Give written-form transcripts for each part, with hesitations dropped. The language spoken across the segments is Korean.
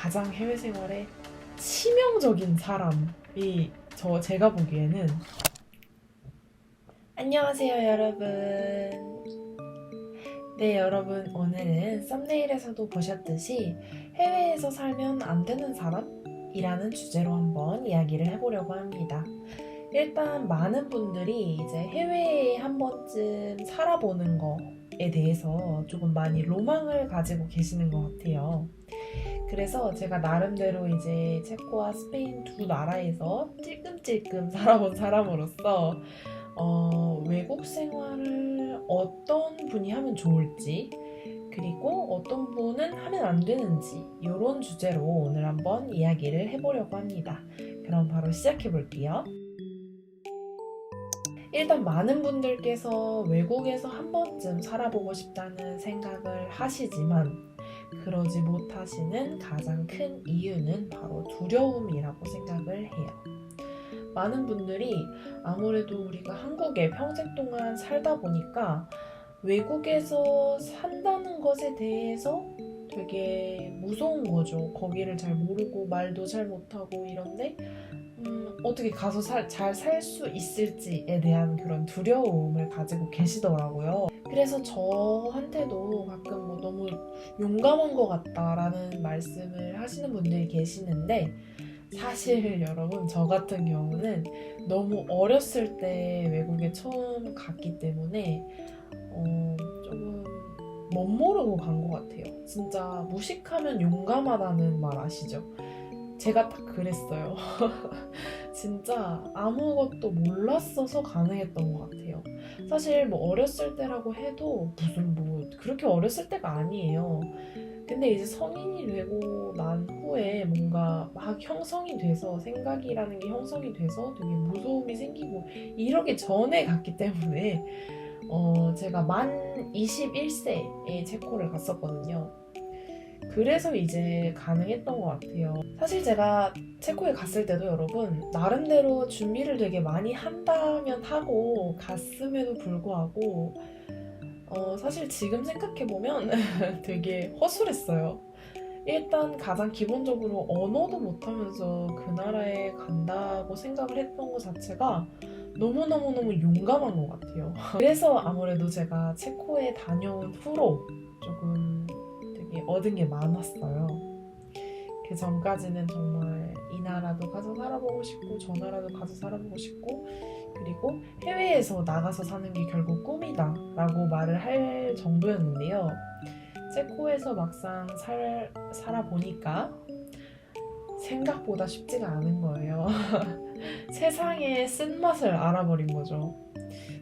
가장 해외 생활에 치명적인 사람이 제가 보기에는. 안녕하세요 여러분. 네 여러분, 오늘은 썸네일에서도 보셨듯이 해외에서 살면 안 되는 사람이라는 주제로 한번 이야기를 해보려고 합니다. 일단 많은 분들이 이제 해외에 한 번쯤 살아보는 거에 대해서 조금 많이 로망을 가지고 계시는 것 같아요. 그래서 제가 나름대로 이제 체코와 스페인 두 나라에서 찔끔찔끔 살아본 사람으로서 외국 생활을 어떤 분이 하면 좋을지, 그리고 어떤 분은 하면 안 되는지, 이런 주제로 오늘 한번 이야기를 해보려고 합니다. 그럼 바로 시작해 볼게요. 일단 많은 분들께서 외국에서 한 번쯤 살아보고 싶다는 생각을 하시지만 그러지 못하시는 가장 큰 이유는 바로 두려움이라고 생각을 해요. 많은 분들이 아무래도 우리가 한국에 평생 동안 살다 보니까 외국에서 산다는 것에 대해서 되게 무서운 거죠. 거기를 잘 모르고 말도 잘 못하고 이런데 어떻게 가서 잘 살 수 있을지에 대한 그런 두려움을 가지고 계시더라고요. 그래서 저한테도 가끔 너무 용감한 것 같다라는 말씀을 하시는 분들이 계시는데, 사실 여러분, 저 같은 경우는 너무 어렸을 때 외국에 처음 갔기 때문에 조금 멋모르고 간 것 같아요. 진짜 무식하면 용감하다는 말 아시죠? 제가 딱 그랬어요. 진짜 아무것도 몰랐어서 가능했던 것 같아요. 사실 어렸을 때라고 해도 무슨 그렇게 어렸을 때가 아니에요. 근데 이제 성인이 되고 난 후에 뭔가 막 형성이 돼서, 생각이라는 게 형성이 돼서 되게 무서움이 생기고 이러기 전에 갔기 때문에 제가 만 21세에 체코를 갔었거든요. 그래서 이제 가능했던 것 같아요. 사실 제가 체코에 갔을 때도 여러분, 나름대로 준비를 되게 많이 한다면 하고 갔음에도 불구하고 사실 지금 생각해보면 되게 허술했어요. 일단 가장 기본적으로 언어도 못하면서 그 나라에 간다고 생각을 했던 것 자체가 너무너무너무 용감한 것 같아요. 그래서 아무래도 제가 체코에 다녀온 후로 조금 되게 얻은 게 많았어요. 그 전까지는 정말 이 나라도 가서 살아보고 싶고 저 나라도 가서 살아보고 싶고, 그리고 해외에서 나가서 사는 게 결국 꿈이다 라고 말을 할 정도였는데요. 체코에서 막상 살아보니까 생각보다 쉽지가 않은 거예요. 세상의 쓴맛을 알아버린 거죠.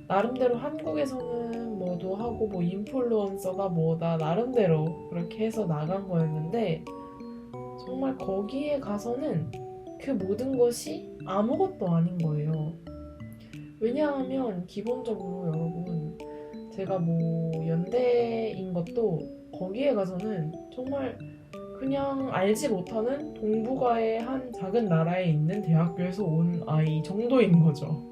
나름대로 한국에서는 뭐도 하고 인플루언서가 뭐다 나름대로 그렇게 해서 나간 거였는데, 정말 거기에 가서는 그 모든 것이 아무것도 아닌 거예요. 왜냐하면 기본적으로 여러분, 제가 연대인 것도 거기에 가서는 정말 그냥 알지 못하는 동북아의 한 작은 나라에 있는 대학교에서 온 아이 정도인 거죠.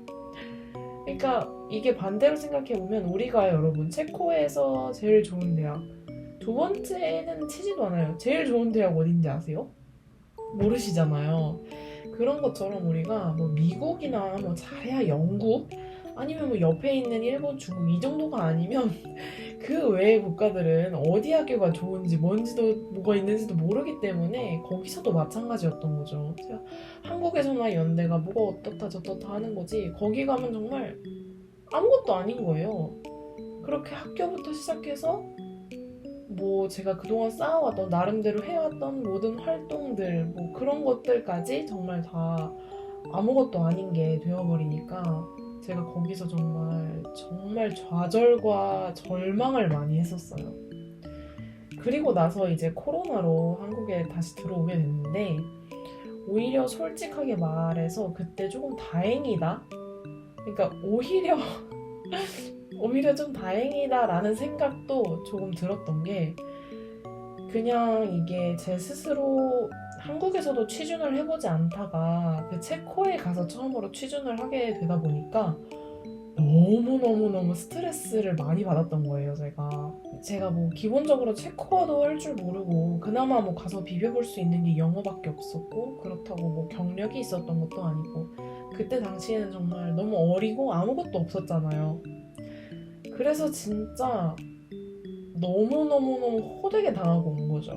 그러니까 이게 반대로 생각해보면, 우리가 여러분 체코에서 제일 좋은 대학, 두 번째는 치지도 않아요. 제일 좋은 대학 어딘지 아세요? 모르시잖아요. 그런 것처럼 우리가 미국이나 잘해야 영국, 아니면 옆에 있는 일본, 중국 이 정도가 아니면 그 외의 국가들은 어디 학교가 좋은지 뭔지도 뭐가 있는지도 모르기 때문에 거기서도 마찬가지였던 거죠. 제가 한국에서나 연대가 뭐가 어떻다 저떻다 하는 거지, 거기 가면 정말 아무것도 아닌 거예요. 그렇게 학교부터 시작해서 제가 그동안 쌓아왔던, 나름대로 해왔던 모든 활동들, 그런 것들까지 정말 다 아무것도 아닌 게 되어버리니까 제가 거기서 정말 정말 좌절과 절망을 많이 했었어요. 그리고 나서 이제 코로나로 한국에 다시 들어오게 됐는데, 오히려 솔직하게 말해서 그때 조금 다행이다? 그러니까 오히려 좀 다행이다라는 생각도 조금 들었던 게, 그냥 이게 제 스스로 한국에서도 취준을 해보지 않다가 그 체코에 가서 처음으로 취준을 하게 되다 보니까 너무너무너무 스트레스를 많이 받았던 거예요, 제가 뭐 기본적으로 체코어도 할 줄 모르고 그나마 뭐 가서 비벼볼 수 있는 게 영어밖에 없었고, 그렇다고 뭐 경력이 있었던 것도 아니고, 그때 당시에는 정말 너무 어리고 아무것도 없었잖아요. 그래서 진짜 너무너무너무 호되게 당하고 온 거죠.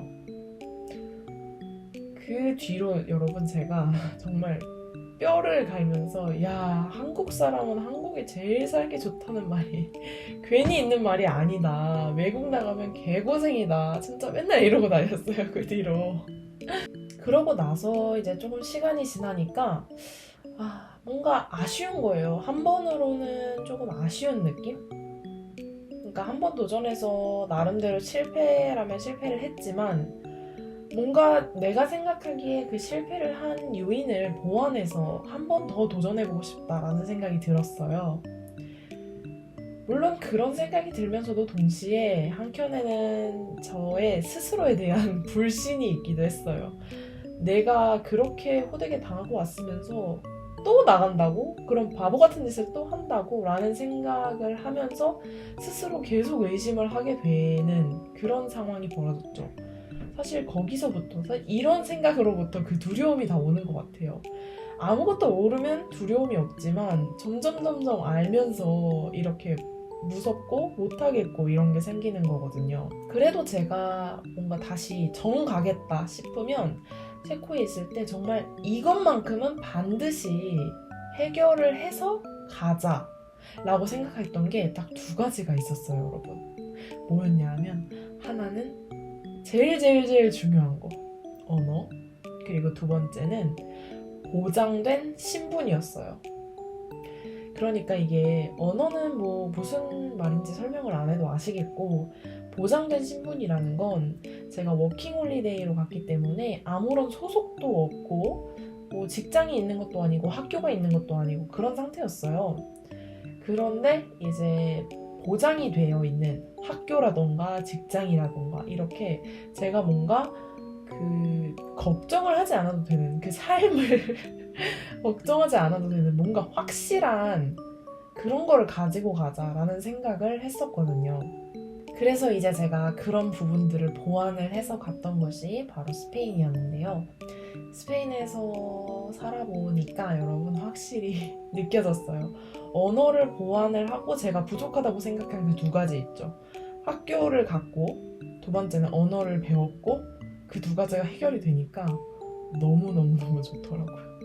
그 뒤로 여러분, 제가 정말 뼈를 갈면서, 야, 한국 사람은 한국이 제일 살기 좋다는 말이 괜히 있는 말이 아니다. 외국 나가면 개고생이다. 진짜 맨날 이러고 다녔어요, 그 뒤로. 그러고 나서 이제 조금 시간이 지나니까 뭔가 아쉬운 거예요. 한 번으로는 조금 아쉬운 느낌? 그러니까 한 번 도전해서 나름대로 실패라면 실패를 했지만, 뭔가 내가 생각하기에 그 실패를 한 요인을 보완해서 한 번 더 도전해보고 싶다라는 생각이 들었어요. 물론 그런 생각이 들면서도 동시에 한켠에는 저의 스스로에 대한 불신이 있기도 했어요. 내가 그렇게 호되게 당하고 왔으면서 또 나간다고? 그럼 바보 같은 짓을 또 한다고? 라는 생각을 하면서 스스로 계속 의심을 하게 되는 그런 상황이 벌어졌죠. 사실 거기서부터, 이런 생각으로부터 그 두려움이 다 오는 것 같아요. 아무것도 모르면 두려움이 없지만 점점 알면서 이렇게 무섭고 못하겠고 이런 게 생기는 거거든요. 그래도 제가 뭔가 다시 정 가겠다 싶으면 체코에 있을 때 정말 이것만큼은 반드시 해결을 해서 가자 라고 생각했던 게 딱 두 가지가 있었어요, 여러분. 뭐였냐 하면, 하나는 제일 중요한 거, 언어. 그리고 두 번째는 보장된 신분이었어요. 그러니까 이게 언어는 뭐 무슨 말인지 설명을 안 해도 아시겠고, 보장된 신분이라는 건 제가 워킹홀리데이로 갔기 때문에 아무런 소속도 없고 뭐 직장이 있는 것도 아니고 학교가 있는 것도 아니고 그런 상태였어요. 그런데 이제 보장이 되어 있는 학교라던가 직장이라던가 이렇게 제가 뭔가 그 걱정을 하지 않아도 되는 그 삶을 걱정하지 않아도 되는 뭔가 확실한 그런 거를 가지고 가자라는 생각을 했었거든요. 그래서 이제 제가 그런 부분들을 보완을 해서 갔던 것이 바로 스페인이었는데요. 스페인에서 살아보니까 여러분 확실히 느껴졌어요. 언어를 보완을 하고 제가 부족하다고 생각한 그 두 가지 있죠. 학교를 갔고 두 번째는 언어를 배웠고, 그 두 가지가 해결이 되니까 너무 좋더라고요.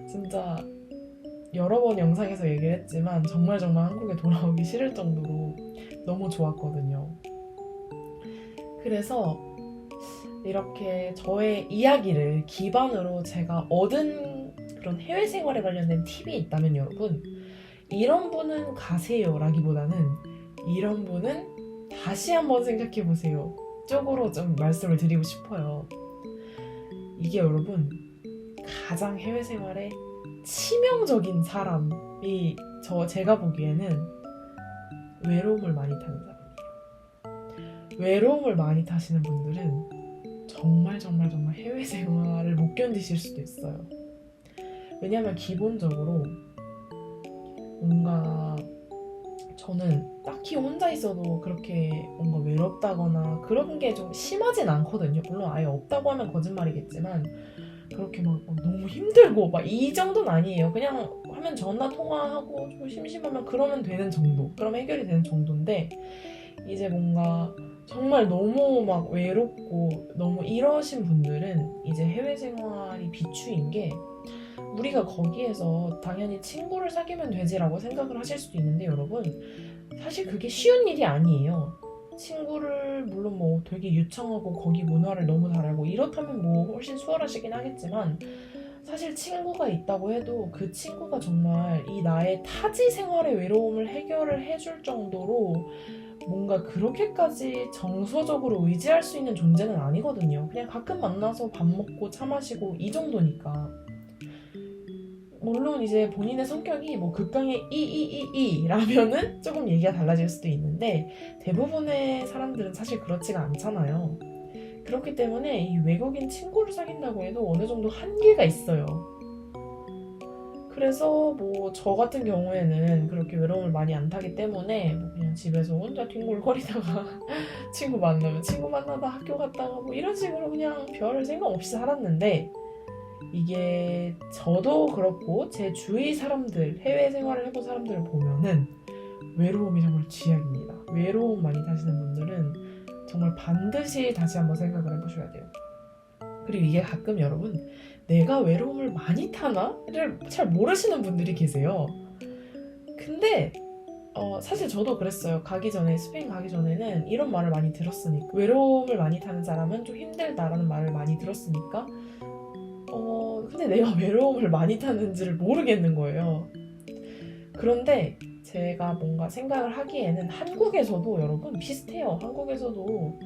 진짜 여러 번 영상에서 얘기를 했지만 정말 한국에 돌아오기 싫을 정도로 너무 좋았거든요. 그래서 이렇게 저의 이야기를 기반으로 제가 얻은 그런 해외 생활에 관련된 팁이 있다면, 여러분, 이런 분은 가세요 라기보다는 이런 분은 다시 한번 생각해 보세요 쪽으로 좀 말씀을 드리고 싶어요. 이게 여러분, 가장 해외 생활에 치명적인 사람이 제가 보기에는 외로움을 많이 타는 사람이에요. 외로움을 많이 타시는 분들은 정말 해외 생활을 못 견디실 수도 있어요. 왜냐면 기본적으로 뭔가 저는 딱히 혼자 있어도 그렇게 뭔가 외롭다거나 그런 게 좀 심하진 않거든요. 물론 아예 없다고 하면 거짓말이겠지만 그렇게 막 너무 힘들고 막 이 정도는 아니에요. 그냥 하면 전화 통화하고 좀 심심하면 그러면 되는 정도, 그러면 해결이 되는 정도인데, 이제 뭔가 정말 너무 막 외롭고 너무 이러신 분들은 이제 해외 생활이 비추인 게, 우리가 거기에서 당연히 친구를 사귀면 되지라고 생각을 하실 수도 있는데, 여러분, 사실 그게 쉬운 일이 아니에요. 친구를 물론 뭐 되게 유창하고 거기 문화를 너무 잘 알고 이렇다면 뭐 훨씬 수월하시긴 하겠지만, 사실 친구가 있다고 해도 그 친구가 정말 이 나의 타지 생활의 외로움을 해결을 해줄 정도로 뭔가 그렇게까지 정서적으로 의지할 수 있는 존재는 아니거든요. 그냥 가끔 만나서 밥 먹고 차 마시고 이 정도니까. 물론 이제 본인의 성격이 뭐 극강의 라면은 조금 얘기가 달라질 수도 있는데, 대부분의 사람들은 사실 그렇지가 않잖아요. 그렇기 때문에 이 외국인 친구를 사귄다고 해도 어느 정도 한계가 있어요. 그래서 뭐 저 같은 경우에는 그렇게 외로움을 많이 안 타기 때문에 뭐 그냥 집에서 혼자 뒹굴거리다가 친구 만나면 친구 만나다 학교 갔다가 뭐 이런 식으로 그냥 별 생각 없이 살았는데, 이게 저도 그렇고 제 주위 사람들, 해외 생활을 해본 사람들을 보면은 외로움이 정말 쥐약입니다. 외로움 많이 타시는 분들은 정말 반드시 다시 한번 생각을 해보셔야 돼요. 그리고 이게 가끔 여러분, 내가 외로움을 많이 타나?를 잘 모르시는 분들이 계세요. 근데 사실 저도 그랬어요. 스페인 가기 전에는 이런 말을 많이 들었으니까, 외로움을 많이 타는 사람은 좀 힘들다라는 말을 많이 들었으니까 근데 내가 외로움을 많이 타는지를 모르겠는 거예요. 그런데 제가 뭔가 생각을 하기에는 한국에서도 여러분 비슷해요. 한국에서도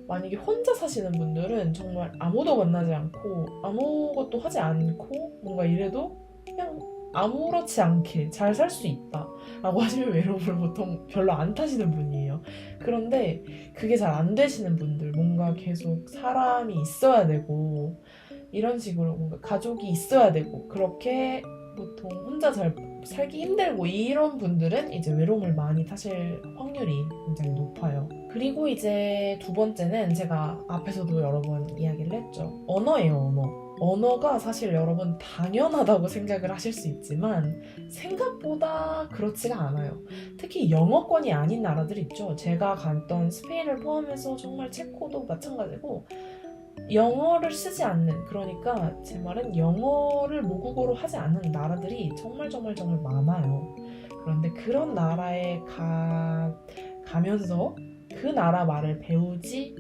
만약에 혼자 사시는 분들은 정말 아무도 만나지 않고 아무것도 하지 않고 뭔가 이래도 그냥 아무렇지 않게 잘 살 수 있다 라고 하시면 외로움을 보통 별로 안 타시는 분이에요. 그런데 그게 잘 안 되시는 분들, 뭔가 계속 사람이 있어야 되고 이런 식으로 뭔가 가족이 있어야 되고 그렇게 보통 혼자 잘 살기 힘들고 이런 분들은 이제 외로움을 많이 타실 확률이 굉장히 높아요. 그리고 이제 두 번째는 제가 앞에서도 여러 번 이야기를 했죠. 언어예요, 언어. 언어가 사실 여러분 당연하다고 생각을 하실 수 있지만 생각보다 그렇지가 않아요. 특히 영어권이 아닌 나라들 있죠. 제가 갔던 스페인을 포함해서 정말 체코도 마찬가지고 영어를 쓰지 않는, 그러니까 제 말은 영어를 모국어로 하지 않는 나라들이 정말 정말 정말 많아요. 그런데 그런 나라에 가면서 그 나라 말을 배우지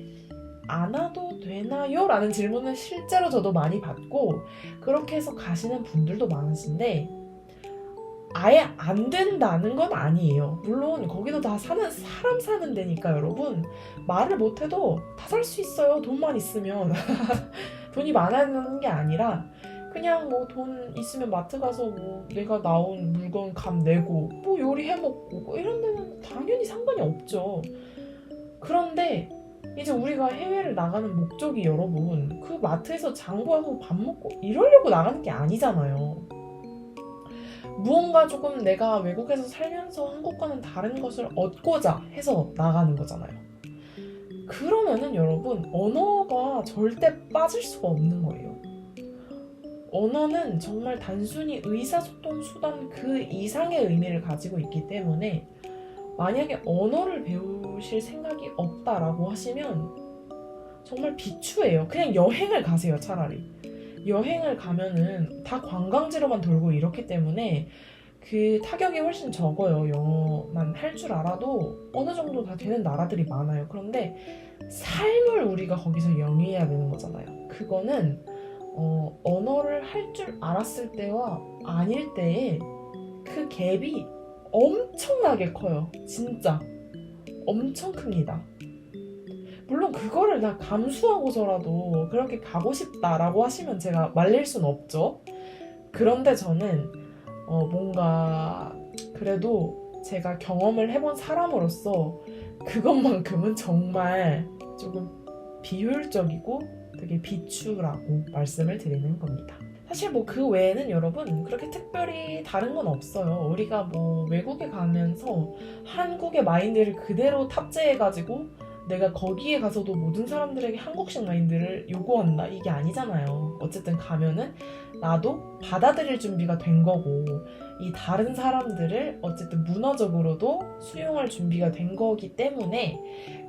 않아도 되나요? 라는 질문은 실제로 저도 많이 받고 그렇게 해서 가시는 분들도 많으신데 아예 안 된다는 건 아니에요. 물론 거기도 다 사람 사는 데니까 여러분 말을 못해도 다 살 수 있어요. 돈만 있으면. 돈이 많아지는 게 아니라 그냥 뭐 돈 있으면 마트 가서 뭐 내가 나온 물건 값 내고 뭐 요리해 먹고 뭐 이런 데는 당연히 상관이 없죠. 그런데 이제 우리가 해외를 나가는 목적이 여러분 그 마트에서 장 보고 밥 먹고 이러려고 나가는 게 아니잖아요. 무언가 조금 내가 외국에서 살면서 한국과는 다른 것을 얻고자 해서 나가는 거잖아요. 그러면은 여러분 언어가 절대 빠질 수가 없는 거예요. 언어는 정말 단순히 의사소통 수단 그 이상의 의미를 가지고 있기 때문에 만약에 언어를 배우실 생각이 없다라고 하시면 정말 비추예요. 그냥 여행을 가세요, 차라리. 여행을 가면은 다 관광지로만 돌고 이렇기 때문에 그 타격이 훨씬 적어요. 영어만 할 줄 알아도 어느 정도 다 되는 나라들이 많아요. 그런데 삶을 우리가 거기서 영위해야 되는 거잖아요. 그거는 언어를 할 줄 알았을 때와 아닐 때의 그 갭이 엄청나게 커요. 진짜 엄청 큽니다. 물론 그거를 다 감수하고서라도 그렇게 가고 싶다라고 하시면 제가 말릴 순 없죠. 그런데 저는 뭔가 그래도 제가 경험을 해본 사람으로서 그것만큼은 정말 조금 비효율적이고 되게 비추라고 말씀을 드리는 겁니다. 사실 뭐 그 외에는 여러분 그렇게 특별히 다른 건 없어요. 우리가 뭐 외국에 가면서 한국의 마인드를 그대로 탑재해가지고 내가 거기에 가서도 모든 사람들에게 한국식 마인드를 요구한다 이게 아니잖아요. 어쨌든 가면은 나도 받아들일 준비가 된 거고 이 다른 사람들을 어쨌든 문화적으로도 수용할 준비가 된 거기 때문에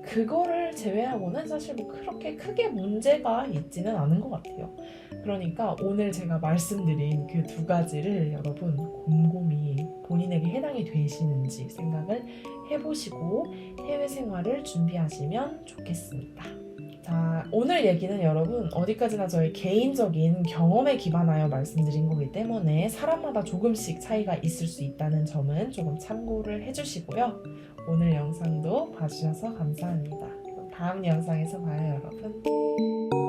그거를 제외하고는 사실 뭐 그렇게 크게 문제가 있지는 않은 것 같아요. 그러니까 오늘 제가 말씀드린 그 두 가지를 여러분 곰곰이 본인에게 해당이 되시는지 생각을 해보시고 해외 생활을 준비하시면 좋겠습니다. 자, 오늘 얘기는 여러분 어디까지나 저의 개인적인 경험에 기반하여 말씀드린 거기 때문에 사람마다 조금씩 차이가 있을 수 있다는 점은 조금 참고를 해주시고요. 오늘 영상도 봐주셔서 감사합니다. 그럼 다음 영상에서 봐요, 여러분.